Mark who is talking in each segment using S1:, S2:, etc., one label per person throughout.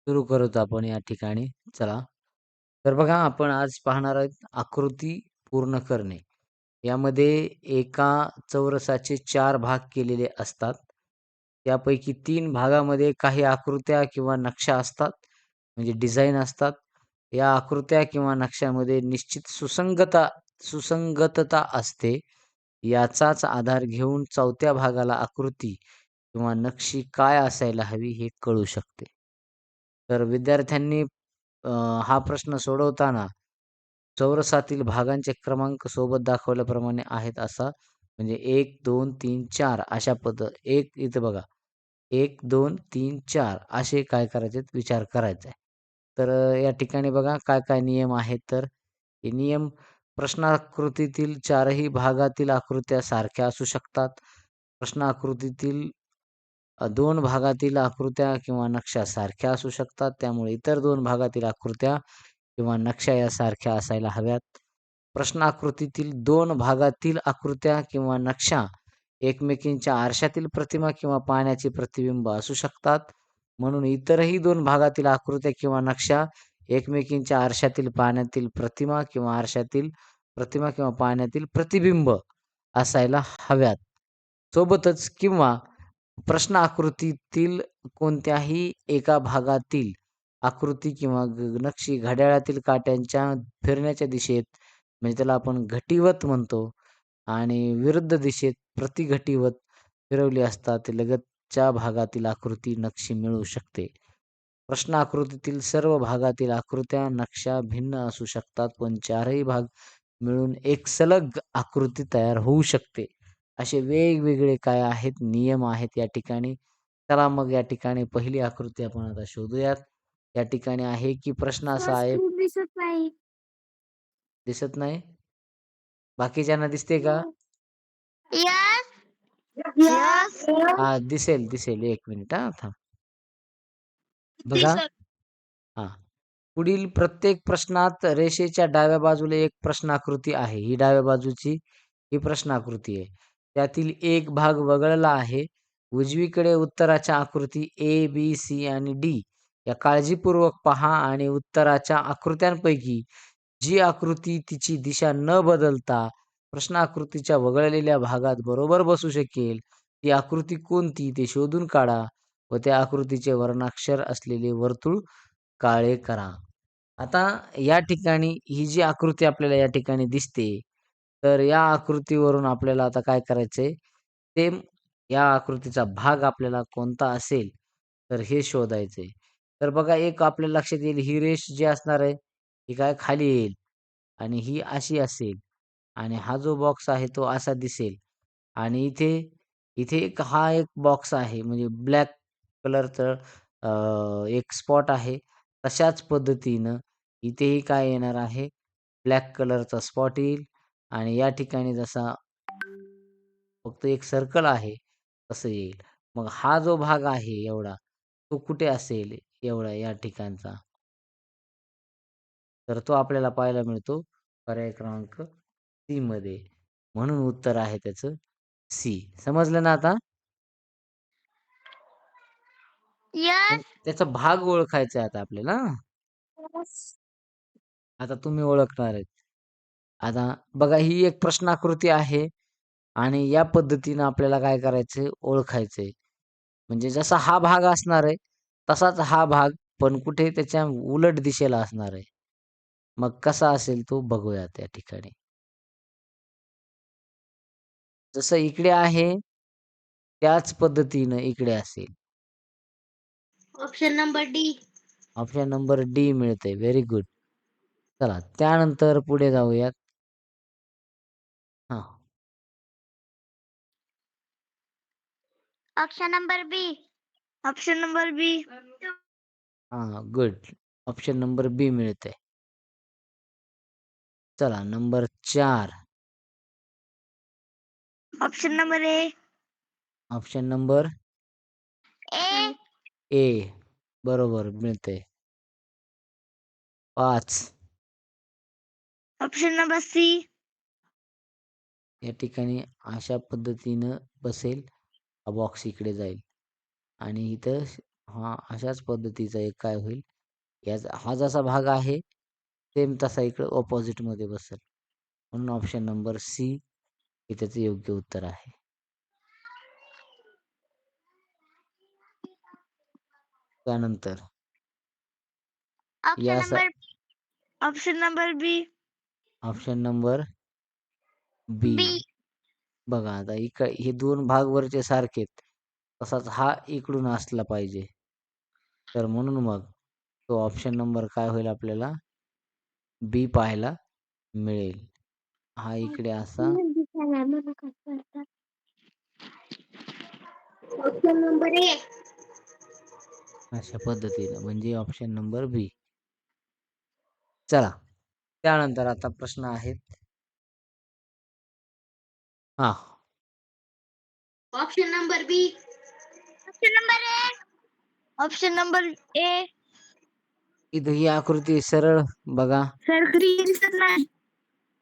S1: सुरू करूत आपण या ठिकाणी. चला. तर बघा आपण आज पाहणार आहोत आकृती पूर्ण करणे. यामध्ये एका चौरसाचे 4 भाग केलेले असतात. त्यापैकी 3 भागामध्ये काही आकृत्या किंवा नक्षा असतात, म्हणजे डिझाइन असतात. या आकृत्या किंवा नक्षामध्ये निश्चित सुसंगतता असते. याचाच आधार घेऊन 4थ्या भागाला आकृती किंवा नक्षी काय असायला हवी हे कळू शकते. तर विद्यार्थ्यांनी अ, हा प्रश्न सोडवताना चौरसातील भागांचे क्रमांक सोबत दाखवल्याप्रमाणे आहेत असा म्हणजे 1, 2, 3, 4 अशा एक इथं बघा 1, 2, 3, 4 असे काय करायचे विचार करायचा आहे. तर या ठिकाणी बघा काय-काय नियम आहेत तर हे नियम प्रश्नाकृतीतील 4ही भागातील आकृत्या सारख्या असू शकतात. प्रश्नाकृतीतील 2 भागातील आकृत्या किंवा नक्षा सारख्या असू शकतात. त्यामुळे इतर 2 भागातील आकृत्या किंवा नक्षा या सारख्या असायला हव्यात. प्रश्नाकृतीतील 2 भागातील आकृत्या किंवा नक्षा एकमेकींच्या आरशातील प्रतिमा किंवा पाण्याचे प्रतिबिंब असू शकतात. म्हणून इतरही 2 भागातील आकृत्या किंवा नक्षा एकमेकींच्या आरशातील पाण्यातील प्रतिमा किंवा आरशातील प्रतिमा किंवा पाण्यातील प्रतिबिंब असायला हव्यात. सोबतच किंवा प्रश्न आकृतीतील कोणत्याही एका भागातील आकृती किंवा नक्षी घड्याळातील काट्यांच्या फिरण्याच्या दिशेत म्हणजे त्याला आपण घटिवत म्हणतो आणि विरुद्ध दिशेत प्रतिघटिवत फिरवली असता ते लगतच्या भागातील आकृती नक्षी मिळू शकते. प्रश्न आकृतीतील सर्व भागातील आकृत्या नक्षा भिन्न असू शकतात पण चारही भाग मिळून एक सलग आकृती तयार होऊ शकते. असे वेगवेगळे काय आहेत नियम आहेत या ठिकाणी. चला मग या ठिकाणी पहिली आकृती आपण आता शोधूयात. या ठिकाणी आहे की प्रश्न असा आहे
S2: स्क्रीन दिसत नाही.
S1: दिसत नाही? बाकीच्यांना दिसते का?
S2: यस. यस.
S1: दिसेल. 1 मिनिट थांब. बघा
S2: दिसत.
S1: हां. पुढील प्रत्येक प्रश्नात रेषेच्या डाव्या बाजूला एक प्रश्नाकृती आहे. ही डाव्या बाजूची ही प्रश्नाकृती आहे. त्यातील एक भाग वगळला आहे. उजवीकडे उत्तराच्या आकृती ए, बी, सी आणि डी या काळजीपूर्वक पहा आणि उत्तराच्या आकृत्यांपैकी जी आकृती तिची दिशा न बदलता प्रश्नाकृतीच्या वगळलेल्या भागात बरोबर बसू शकेल, ती आकृती कोणती ते शोधून काढा व त्या आकृतीचे वर्णाक्षर असलेले वर्तुळ काळे करा. आता या ठिकाणी ही जी आकृती आपल्याला या ठिकाणी दिसते, तर या आकृतीवरून आपल्याला आता काय करायचंय, ते या आकृतीचा भाग आपल्याला कोणता असेल, तर हे शोधायचंय. तर बघा एक आपल्या लक्षात येईल ही रेष जी असणार आहे, ही काय खाली येईल आणि ही अशी असेल आणि हा जो बॉक्स आहे तो असा दिसेल आणि इथे इथे एक बॉक्स आहे म्हणजे ब्लॅक कलरचं एक स्पॉट आहे. तशाच पद्धतीनं इथेही काय येणार आहे, ब्लॅक कलरचा स्पॉट येईल आणि या ठिकाणी जसा फक्त एक सर्कल आहे, तसं येईल. मग हा जो भाग आहे एवढा, तो कुठे असेल एवढा या ठिकाणचा? तर तो आपल्याला पाहायला मिळतो पर्याय क्रमांक सी मध्ये. म्हणून उत्तर आहे त्याचं सी. समजलं ना आता? पण
S2: यस.
S1: त्याचा भाग ओळखायचा आहे आता आपल्याला हां.
S2: यस.
S1: आता तुम्ही ओळखणार आहेत. आता बघा ही एक प्रश्नाकृती आहे आणि या पद्धतीनं आपल्याला काय करायचंय, ओळखायचंय. म्हणजे जसा हा भाग असणार आहे, तसाच हा भाग पण कुठे त्याच्या उलट दिशेला असणार आहे. मग कसा असेल तो बघूया त्या ठिकाणी. जसं इकडे आहे, त्याच पद्धतीनं इकडे असेल.
S2: Option number D.
S1: Option number D मिळतंय. Very good. चला त्यानंतर पुढे जाऊयात. हां,
S2: option number B. Option number B.
S1: हां, गुड. ऑप्शन नंबर बी मिळतंय. चला number 4.
S2: Option number A.
S1: Option number
S2: A.
S1: A. बरोबर मिळतंय. 5.
S2: Option number C.
S1: या ठिकाणी अशा पद्धतीनं बसेल. हा बॉक्स इकडे जाईल आणि इथं हां, अशाच पद्धतीचा एक काय होईल, हा जसा भाग आहे, सेम तसा इकडे ऑपोझिटमध्ये बसेल. म्हणून ऑप्शन नंबर सी हे त्याचं योग्य उत्तर आहे. त्यानंतर
S2: ऑप्शन
S1: या
S2: number option number B.
S1: Option number B.
S2: बी.
S1: बघा आता हे 2 भाग वरचे सारखेत. तसाच हा इकडून असला पाहिजे. तर म्हणून मग तो ऑप्शन नंबर काय होईल आपल्याला? बी पाहायला मिळेल. हा इकडे असा
S2: ऑप्शन नंबर ए.
S1: अशा पद्धतीनं म्हणजे ऑप्शन नंबर बी. चला, त्यानंतर आता प्रश्न आहेत. हां,
S2: option number B. Option number A. Option number A.
S1: इथं ही आकृती सरळ बघा.
S2: सर ग्रीन दिसत नाही.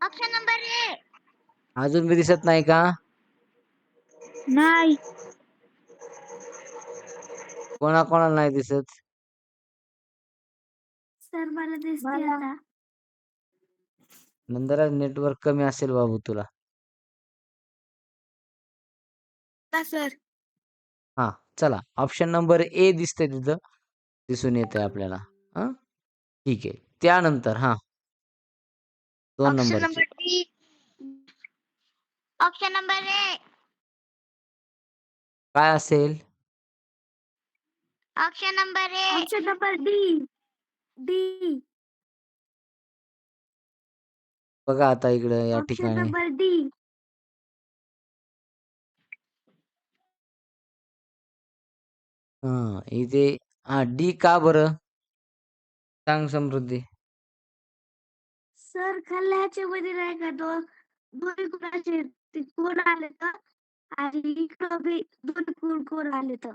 S2: Option number A.
S1: अजून बी दिसत नाही का?
S2: नाही.
S1: कोणाकोणाला नाही दिसत?
S2: सर मला दिसते आता.
S1: नंदराज नेटवर्क कमी असेल बाबू तुला.
S2: सर.
S1: हां, चला ऑप्शन नंबर ए दिसतंय तिथं. दिसून येतंय आपल्याला. हां, ठीक आहे. त्यानंतर 2
S2: ऑप्शन
S1: नंबरची.
S2: Number D. ऑप्शन नंबर ए.
S1: काय असेल?
S2: Option number A. Option number D. D.
S1: बघा आता इकडं या
S2: ऑप्शन
S1: ठिकाणी.
S2: Number D.
S1: इथे डी का बरं? सांग समृद्धी.
S2: सर खाल्ल्या ह्याच्यामध्ये नाही का दोन्ही कुणाचे ते कोण आले तर आणि इकडं बी दोन्ही कोण कोण आले तर.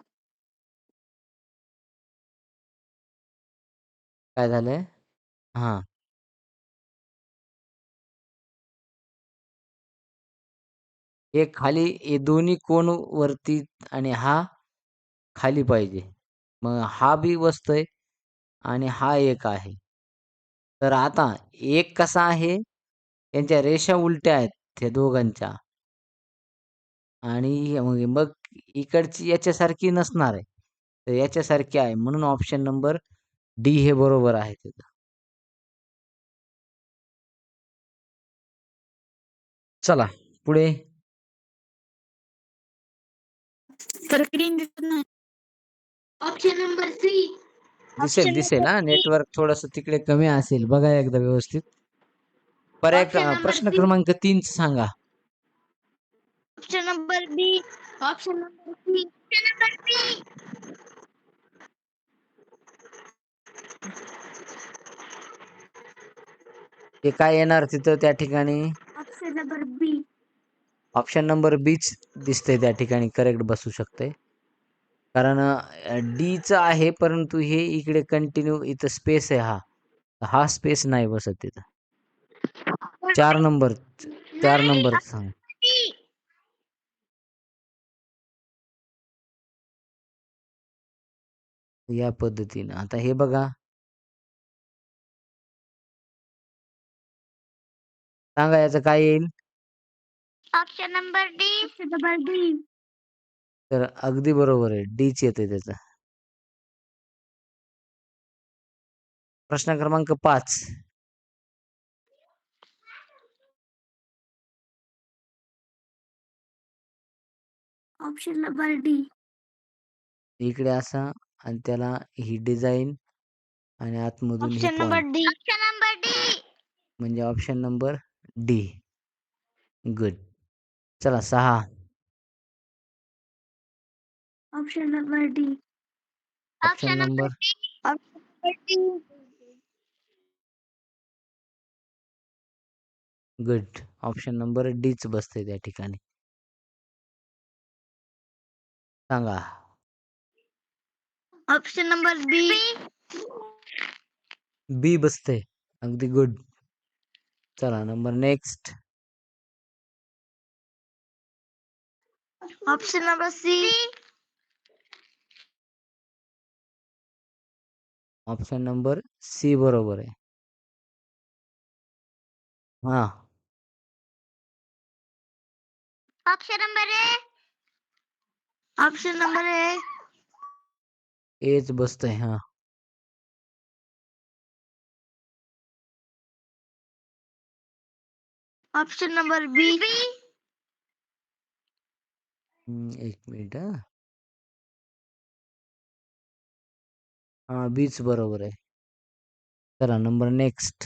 S1: काय झालंय? हां. हे दोन्ही कोन वरती आणि हा खाली पाहिजे. मग हा बी बसतोय आणि हा एक आहे. तर आता एक कसा आहे? त्यांच्या रेषा उलट्या आहेत त्या दोघांच्या. आणि मग इकडची याच्यासारखी नसणार आहे. तर याच्यासारखी आहे. म्हणून ऑप्शन नंबर डी हे बरोबर आहे तिथं. चला पुढे.
S2: तर ग्रीन दिसत नाही. Option number C.
S1: दिसेल,
S2: ऑप्शन
S1: दिसेल
S2: नंबर
S1: हां.
S2: सी.
S1: नेटवर्क थोडंसं तिकडे कमी असेल. बघा एकदा व्यवस्थित.
S2: ऑप्शन नंबर
S1: प्रश्न
S2: सी.
S1: क्रमांक 3 सांगा.
S2: Option number B. Option number C. Option number B.
S1: ते काय येणार तिथं त्या ठिकाणी?
S2: Option number B.
S1: Option number बीच दिसतंय त्या ठिकाणी करेक्ट बसू शकते. कारण डीचं आहे परंतु हे इकडे कंटिन्यू इथं स्पेस आहे हा. हा स्पेस नाही बसत तिथं. 4 नंबर 4
S2: नाही.
S1: नंबर सांग.
S2: बी.
S1: या पद्धतीनं. आता हे बघा. सांगा याचं काय येईल?
S2: Option number D. Option number D.
S1: तर अगदी बरोबर आहे. डीच येतंय त्याचं. प्रश्न क्रमांक 5.
S2: Option number D.
S1: इकडे असा आणि त्याला ही डिझाइन आणि आतमधून हे
S2: option number
S1: point.
S2: D. Option number D.
S1: म्हणजे ऑप्शन नंबर डी. गुड. चला 6.
S2: Option number D.
S1: Option number
S2: option number D.
S1: Good. Option number डीच बसतंय त्या ठिकाणी. सांगा.
S2: Option number B.
S1: बी बसतंय. अगदी गुड. चला number next.
S2: Option number C.
S1: Option number C बरोबर आहे. हां.
S2: Option number A. Option number A.
S1: H बसतंय. हां.
S2: ऑप्शन नंबर बी.
S1: 1 मिनिट हां. हां, बीच बरोबर आहे. चला number next.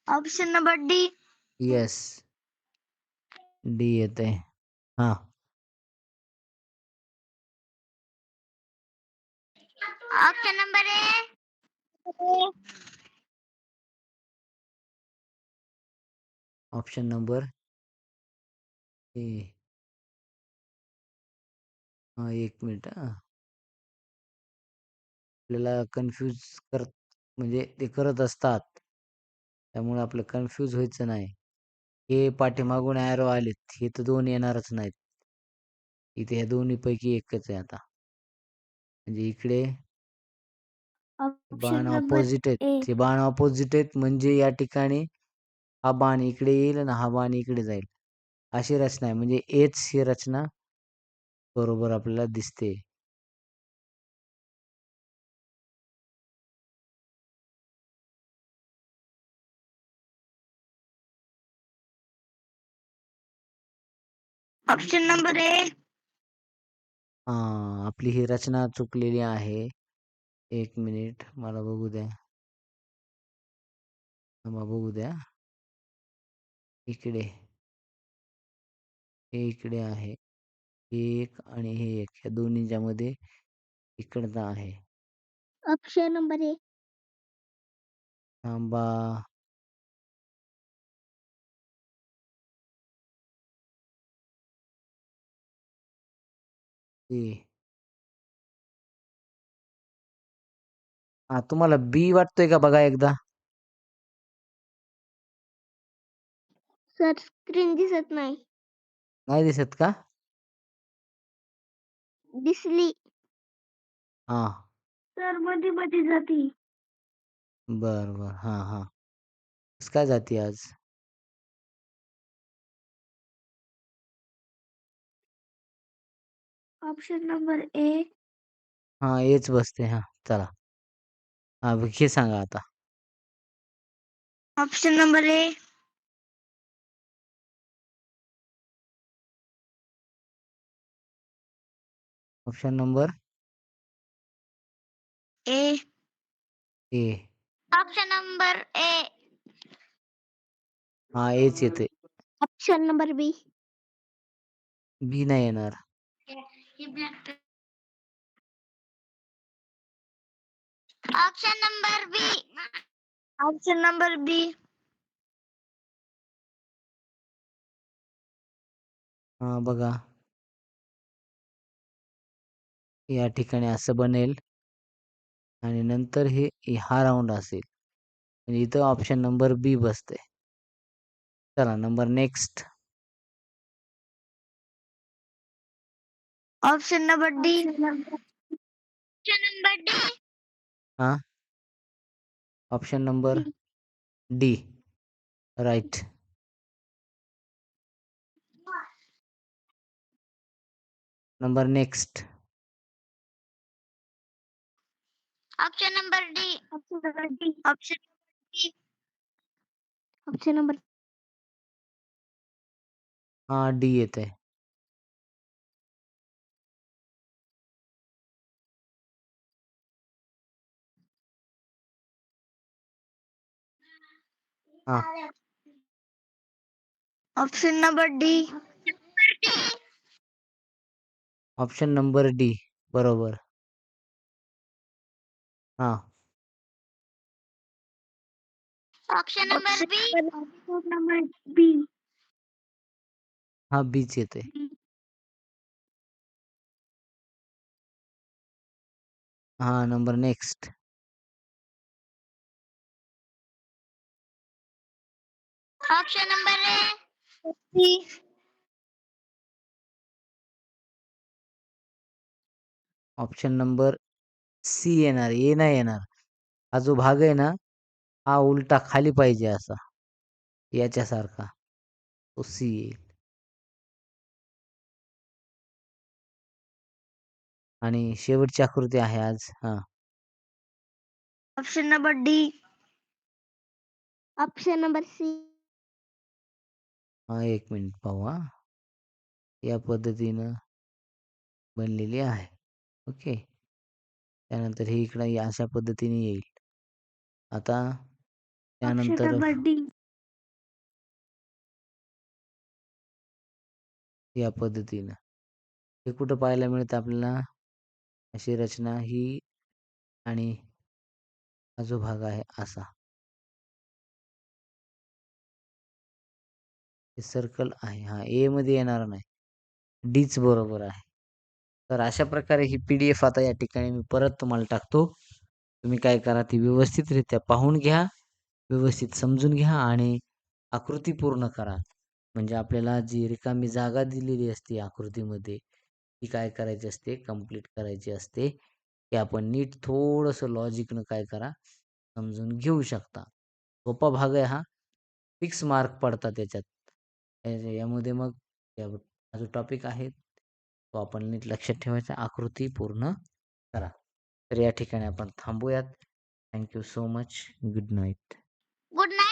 S2: Option number D.
S1: Yes. D येतंय. हां.
S2: Option number A.
S1: Option number ए. हां, 1 मिनिट हां. आपल्याला कन्फ्यूज करत म्हणजे ते करत असतात. त्यामुळे आपलं कन्फ्यूज व्हायचं नाही. हे पाठीमागून ॲरो आलेत. हे तर 2 येणारच नाहीत. इथे ह्या दोन्हीपैकी एकच आहे आता. म्हणजे इकडे
S2: ऑप्शन
S1: बाण
S2: नंबर
S1: अपोझिट आहेत.
S2: ए.
S1: हे बाण अपोझिट आहेत म्हणजे या ठिकाणी हा बाण इकडे येईल आणि हा बाण इकडे जाईल. अशी रचना आहे. म्हणजे एच ही रचना बरोबर आपल्याला दिसते.
S2: ऑप्शन नंबर ए.
S1: हां, आपली ही रचना चुकलेली आहे. 1 मिनिट मला बघू द्या. थांबा बघू द्या. इकडे. हे इकडे आहे. हे 1 आणि हे 1 या दोन्हीच्या मध्ये इकडचं आहे.
S2: ऑप्शन नंबर ए.
S1: थांबा. ए. हां, तुम्हाला बी वाटतोय का बघा एकदा?
S2: सर स्क्रीन दिसत नाही.
S1: नाही दिसत का?
S2: दिसली.
S1: हां.
S2: सर मध्ये जाती.
S1: बरं, बरं. हां, हां. कसं काय जाती आज?
S2: ऑप्शन नंबर ए.
S1: हां, एच बसते. हां, चला. हां, हे सांगा आता.
S2: Option number A.
S1: Option number
S2: A.
S1: A.
S2: Option number ए.
S1: हां, एच येते.
S2: Option number B.
S1: बी नाही येणार.
S2: Option number B. Option number B.
S1: हां, बघा. या ठिकाणी असं बनेल आणि नंतर हा राउंड असेल. म्हणजे इथं ऑप्शन नंबर बी बसते. चला number next.
S2: Option number D. Option number D.
S1: हां. Option number D. Right. Number next.
S2: Option number D. Option number D. Option D. Option number
S1: हां, डी येतंय. हां.
S2: Option number D.
S1: Option number D. बरोबर. हां.
S2: Option number B. Option number B.
S1: हां, बीच येतंय. हां, number next.
S2: Option number A. B.
S1: Option number C येणार, ए नाही येणार. हा जो भाग आहे ना, हा उलटा खाली पाहिजे असा, याच्यासारखा. तो सी येईल. आणि शेवटची आकृती आहे आज. हां.
S2: Option number D. Option number C.
S1: हां, 1 मिनिट पाहू हां. या पद्धतीनं बनलेली आहे. ओके. त्यानंतर हे इकडं अशा पद्धतीने येईल. आता
S2: ऑप्शन
S1: त्यानंतर
S2: नंबर डी.
S1: या पद्धतीनं. हे कुठं पाहायला मिळतं आपल्याला? अशी रचना ही आणि हा जो भाग आहे असा. हे सर्कल आहे. हां, ए मध्ये येणार नाही. डीच बरोबर आहे. तर अशा प्रकारे ही पी-डी-एफ आता या ठिकाणी मी परत तुम्हाला टाकतो. तुम्ही काय करा, ती व्यवस्थितरित्या पाहून घ्या, व्यवस्थित समजून घ्या आणि आकृती पूर्ण करा. म्हणजे आपल्याला जी रिकामी जागा दिलेली असते आकृतीमध्ये, ती काय करायची असते, कंप्लीट करायची असते. की आपण नीट थोडंसं लॉजिकनं काय करा, समजून घेऊ शकता. सोपा भाग आहे हा. फिक्स मार्क पडतात त्याच्यात. यामध्ये मग हा जो टॉपिक आहे, तो आपण नीट लक्षात ठेवायचा. आकृती पूर्ण करा. तर या ठिकाणी आपण थांबूयात. Thank you so much. Good night.
S2: Good night.